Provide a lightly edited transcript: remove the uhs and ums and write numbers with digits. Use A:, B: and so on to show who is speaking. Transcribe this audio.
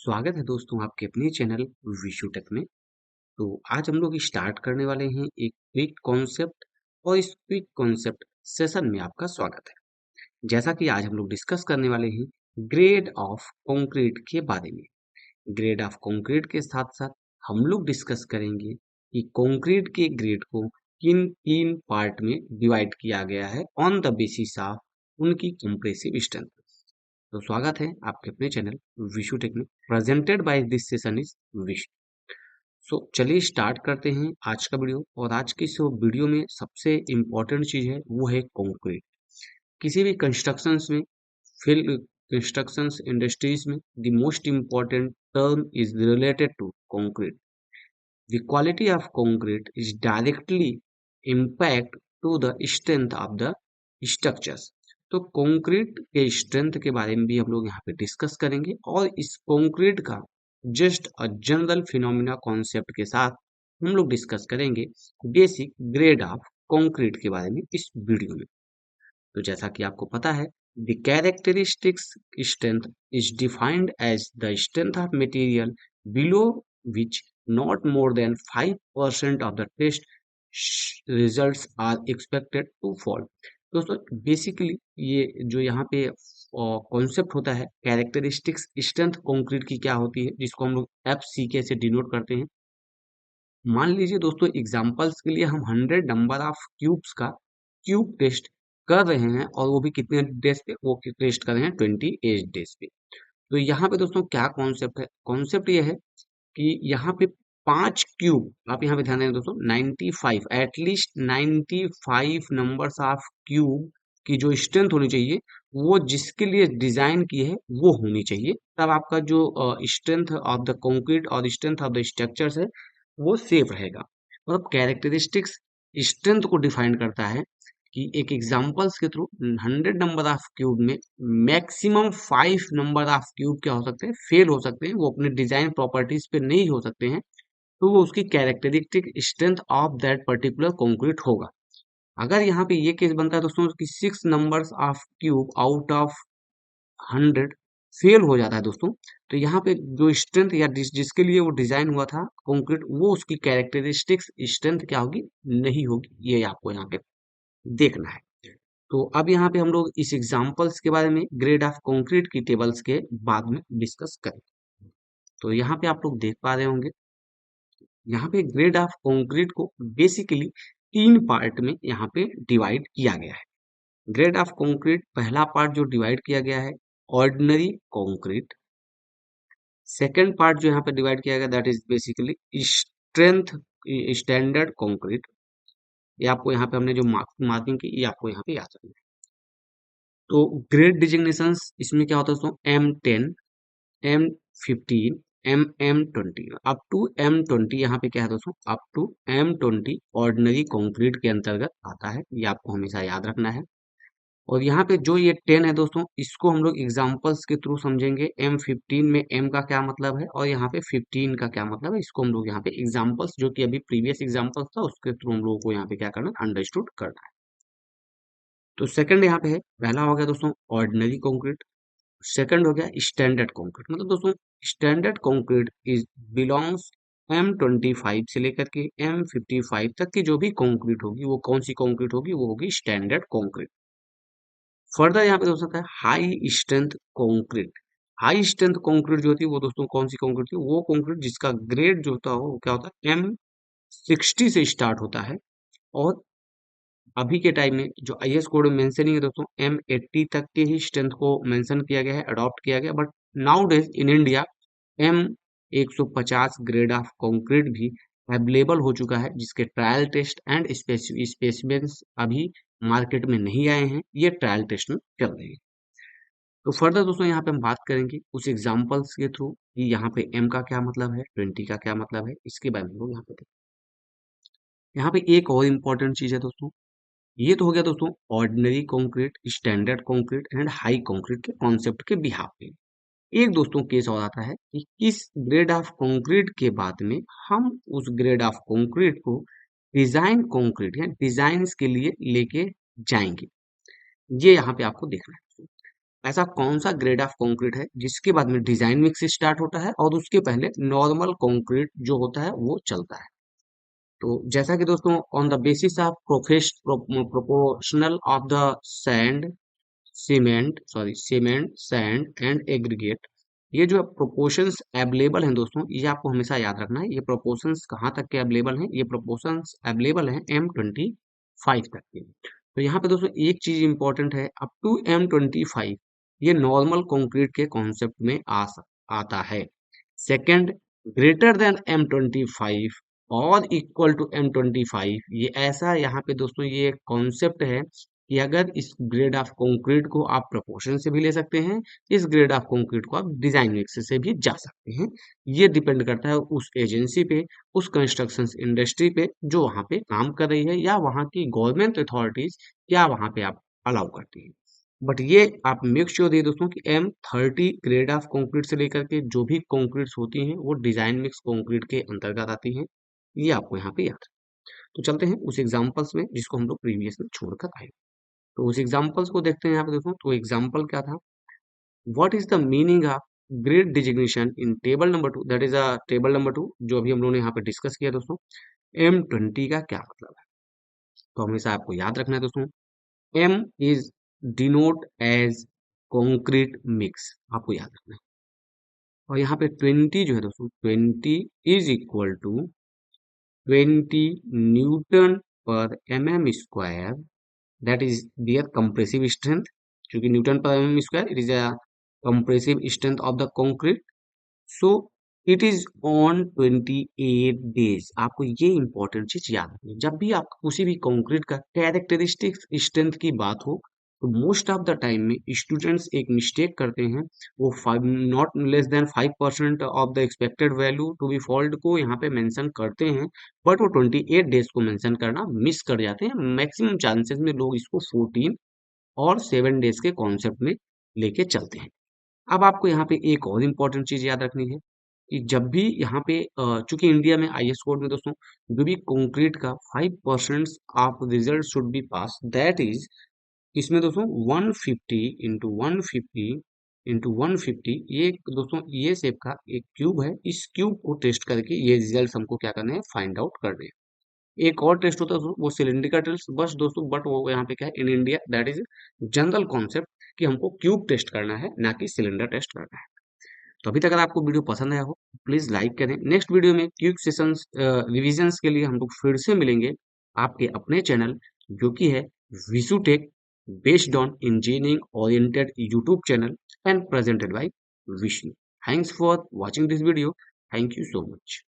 A: स्वागत है दोस्तों आपके अपने चैनल विशु टेक में। तो आज हम लोग स्टार्ट करने वाले हैं एक क्विक कॉन्सेप्ट और इस क्विक कॉन्सेप्ट सेशन में आपका स्वागत है। जैसा कि आज हम लोग डिस्कस करने वाले हैं ग्रेड ऑफ कंक्रीट के बारे में। ग्रेड ऑफ कंक्रीट के साथ साथ हम लोग डिस्कस करेंगे कि कंक्रीट के ग्रेड को किन तीन पार्ट में डिवाइड किया गया है ऑन द बेसिस ऑफ उनकी कंप्रेसिव स्ट्रेंथ। तो स्वागत है आपके अपने चैनल विशु टेक में। Presented by this session is Vishu. So चलिए स्टार्ट करते हैं आज का वीडियो। और आज की इस वीडियो में सबसे इम्पोर्टेंट चीज है वो है कंक्रीट। किसी भी कंस्ट्रक्शंस में, फील्ड कंस्ट्रक्शंस इंडस्ट्रीज में the most important term is related to concrete. The quality of concrete is directly impact to the strength of the structures. तो कंक्रीट के स्ट्रेंथ के बारे में भी हम लोग यहाँ पे डिस्कस करेंगे और इस कंक्रीट का just a general phenomena concept के साथ हम लोग डिस्कस करेंगे बेसिक ग्रेड ऑफ कंक्रीट के बारे में इस वीडियो में। तो जैसा कि आपको पता है, the characteristics strength is defined as the strength of material below which not more than 5% of the test results are expected to fall. दोस्तों बेसिकली ये जो यहाँ पे कॉन्सेप्ट होता है कैरेक्टरिस्टिक्स स्ट्रेंथ कंक्रीट की क्या होती है, जिसको हम लोग FCK से डिनोट करते हैं। मान लीजिए दोस्तों एग्जांपल्स के लिए हम 100 नंबर ऑफ क्यूब्स का क्यूब टेस्ट कर रहे हैं और वो भी कितने डेज पे, वो टेस्ट कर रहे हैं 28 डेज पे। तो यहाँ पे दोस्तों क्या कॉन्सेप्ट है, कॉन्सेप्ट ये है कि यहाँ पे 5 क्यूब, आप यहाँ पे ध्यान दें दोस्तों, 95 एटलीस्ट 95 नंबर्स ऑफ क्यूब की जो स्ट्रेंथ होनी चाहिए वो जिसके लिए डिजाइन की है वो होनी चाहिए, तब आपका जो स्ट्रेंथ ऑफ द कंक्रीट और स्ट्रेंथ ऑफ द स्ट्रक्चर्स है वो सेफ रहेगा। मतलब कैरेक्टरिस्टिक्स स्ट्रेंथ को डिफाइन करता है कि एक एग्जांपल्स के थ्रू 100 नंबर ऑफ क्यूब में मैक्सिमम 5 नंबर ऑफ क्यूब क्या हो सकते हैं, फेल हो सकते हैं, वो अपने डिजाइन प्रॉपर्टीज पे नहीं हो सकते हैं, तो वो उसकी characteristic strength of that particular concrete होगा। अगर यहाँ पे ये केस बनता है दोस्तों कि 6 numbers of cube out of 100 fail हो जाता है दोस्तों, तो यहाँ पे जो स्ट्रेंथ या जिसके लिए वो डिजाइन हुआ था कंक्रीट, वो उसकी कैरेक्टरिस्टिक्स स्ट्रेंथ क्या होगी, नहीं होगी। ये आपको यहाँ पे देखना है। तो अब यहाँ पे हम लोग इस एग्जांपल्स के बारे में ग्रेड ऑफ कंक्रीट की टेबल्स के बाद में डिस्कस करेंगे। तो यहाँ पे आप लोग देख पा रहे होंगे, यहाँ पे ग्रेड ऑफ कंक्रीट को बेसिकली 3 पार्ट में यहाँ पे डिवाइड किया गया है। ग्रेड ऑफ कंक्रीट पहला पार्ट जो डिवाइड किया गया है ऑर्डिनरी कंक्रीट। सेकेंड पार्ट जो यहाँ पे डिवाइड किया गया that is basically strength standard concrete. ये आपको यहाँ पे हमने जो मार्किंग की ये आपको यहाँ पे याद रखना है। तो ग्रेड डिजिग्नेशंस इसमें क्या होता है दोस्तों, M10, M15, M20 up to M20। यहाँ पे क्या है दोस्तों, up to M20 ordinary concrete के अंतर्गत आता है, ये आपको हमेशा याद रखना है। और यहाँ पे जो ये 10 है दोस्तों, इसको हम लोग एग्जांपल्स के थ्रू समझेंगे। M15 में M का क्या मतलब है और यहाँ पे 15 का क्या मतलब है, इसको हम लोग यहाँ पे एग्जांपल्स जो कि अभी प्रीवियस एग्जांपल्स था उसके थ्रू हम लोगों को यहाँ पे क्या करना है, अंडरस्टूड करना है। तो सेकंड यहाँ पे है, पहला हो गया दोस्तों ऑर्डिनरी कंक्रीट, सेकंड हो गया स्टैंडर्ड कंक्रीट। मतलब दोस्तों standard concrete is belongs M25 से लेकर के M55 तक की जो भी कंक्रीट होगी वो कौन सी कंक्रीट होगी, वो होगी स्टैंडर्ड कंक्रीट। फर्दर यहाँ पे हो सकता है high strength concrete. High strength concrete जो होती है वो दोस्तों कौन सी कंक्रीट थी, वो कंक्रीट जिसका ग्रेड जो होता है वो क्या होता है, M60 से स्टार्ट होता है। और अभी के टाइम में जो IS कोड में मेंशनिंग है दोस्तों, M80 तक के ही स्ट्रेंथ को मेंशन किया गया है, अडॉप्ट किया गया। But now days in India M150 grade of concrete भी अवेलेबल हो चुका है, जिसके ट्रायल टेस्ट एंड स्पेसिमेंस अभी मार्केट में नहीं आए हैं, ये ट्रायल टेस्ट में चल रहे हैं। तो फर्दर दोस्तों यहाँ पे हम बात करेंगे उस एग्जांपल्स के थ्रू कि यहाँ पे M का क्या मतलब है, 20 का क्या मतलब है, इसके बारे में लोग यहाँ पे देखें। यहाँ पे एक और इम्पोर्टेंट चीज है दोस्तों, ये तो हो गया दोस्तों ordinary concrete, standard concrete and high concrete के कॉन्सेप्ट के बिहाफ पे। एक दोस्तों केस और आता है कि किस ग्रेड ऑफ कंक्रीट के बाद में हम उस ग्रेड ऑफ कंक्रीट को डिजाइन कंक्रीट या डिजाइन के लिए लेके जाएंगे, ये यहाँ पे आपको देखना है। ऐसा कौन सा ग्रेड ऑफ कंक्रीट है जिसके बाद में डिजाइन मिक्स स्टार्ट होता है और उसके पहले नॉर्मल कंक्रीट जो होता है वो चलता है। तो जैसा कि दोस्तों on the basis of proportional of the sand cement sand and aggregate, ये जो प्रोपोर्शंस अवेलेबल हैं दोस्तों, ये आपको हमेशा याद रखना है। ये प्रोपोर्शंस कहाँ तक के अवेलेबल हैं? ये प्रोपोर्शंस अवेलेबल हैं M25 तक के। तो यहाँ पे दोस्तों एक चीज इंपॉर्टेंट है, अप टू M25 ये नॉर्मल कंक्रीट के कॉन्सेप्ट में आता है। सेकंड, ग्रेटर देन M25 और इक्वल टू M25, ये ऐसा यहाँ पे दोस्तों ये कॉन्सेप्ट है कि अगर इस ग्रेड ऑफ कंक्रीट को आप प्रपोर्शन से भी ले सकते हैं, इस ग्रेड ऑफ कंक्रीट को आप डिजाइन मिक्स से भी जा सकते हैं। ये डिपेंड करता है उस एजेंसी पे, उस कंस्ट्रक्शन इंडस्ट्री पे जो वहाँ पे काम कर रही है, या वहाँ की गवर्नमेंट अथॉरिटीज क्या वहाँ पे आप अलाउ करती है। बट ये आप मेक श्योर दिए दोस्तों कि M30 ग्रेड ऑफ कंक्रीट से लेकर के जो भी कंक्रीट्स होती हैं वो डिजाइन मिक्स कंक्रीट के अंतर्गत आती हैं। ये आपको यहाँ पे याद है। तो चलते हैं उस एग्जांपल्स में जिसको हम लोग प्रीवियस में छोड़कर आए। तो उस एग्जांपल्स को देखते हैं यहाँ पे दोस्तों। तो एग्जांपल क्या था? What is the meaning of grade designation in table number 2, that is a table number 2 जो अभी हम लोगों ने यहाँ पे डिस्कस किया दोस्तों। M20 का क्या मतलब है? तो हमेशा आपको याद रखना है दोस्तों, M is denote as concrete mix, आपको याद रखना है। और यहाँ पे 20 जो है दोस्तों, 20 is equal to 20 newton per mm square, that is their compressive strength, क्योंकि newton per mm square it is a compressive strength of the concrete. So it is on 28 days. आपको ये इंपॉर्टेंट चीज याद रखनी है। जब भी आप किसी भी कंक्रीट का कैरेक्टरिस्टिक्स स्ट्रेंथ की बात हो, तो मोस्ट ऑफ द टाइम में स्टूडेंट्स एक मिस्टेक करते हैं। वो not less than 5% of the expected value to be fault को यहाँ पे मेंशन करते हैं, बट वो 28 डेज को मेंशन करना मिस कर जाते हैं। मैक्सिमम चांसेस में लोग इसको 14 और 7 डेज के कॉन्सेप्ट में लेके चलते हैं। अब आपको यहाँ पे एक और इम्पोर्टेंट चीज याद रखनी है कि जब भी यहाँ पे चूंकि इंडिया में IS कोड में दोस्तों जो भी कंक्रीट का 5% of result should be pass, that is इसमें दोस्तों 150 इंटू 150 ये दोस्तों ये शेप का एक क्यूब है। इस क्यूब को टेस्ट करके ये रिजल्ट हमको क्या करना है, फाइंड आउट करने हैं। एक और टेस्ट होता है दोस्तों, वो सिलिंड्रिकल टेस्ट बस दोस्तों, बट वो यहाँ पे क्या है, in India that is general concept कि हमको क्यूब टेस्ट करना है, ना कि सिलेंडर टेस्ट करना है। तो अभी तक अगर आपको वीडियो पसंद आया हो प्लीज लाइक करें। नेक्स्ट वीडियो में क्यूब सेशंस रिविजन्स के लिए हम लोग फिर से मिलेंगे आपके अपने चैनल जो कि है Vishu Tech, based on engineering oriented YouTube channel and presented by Vishnu. Thanks for watching this video. Thank you so much.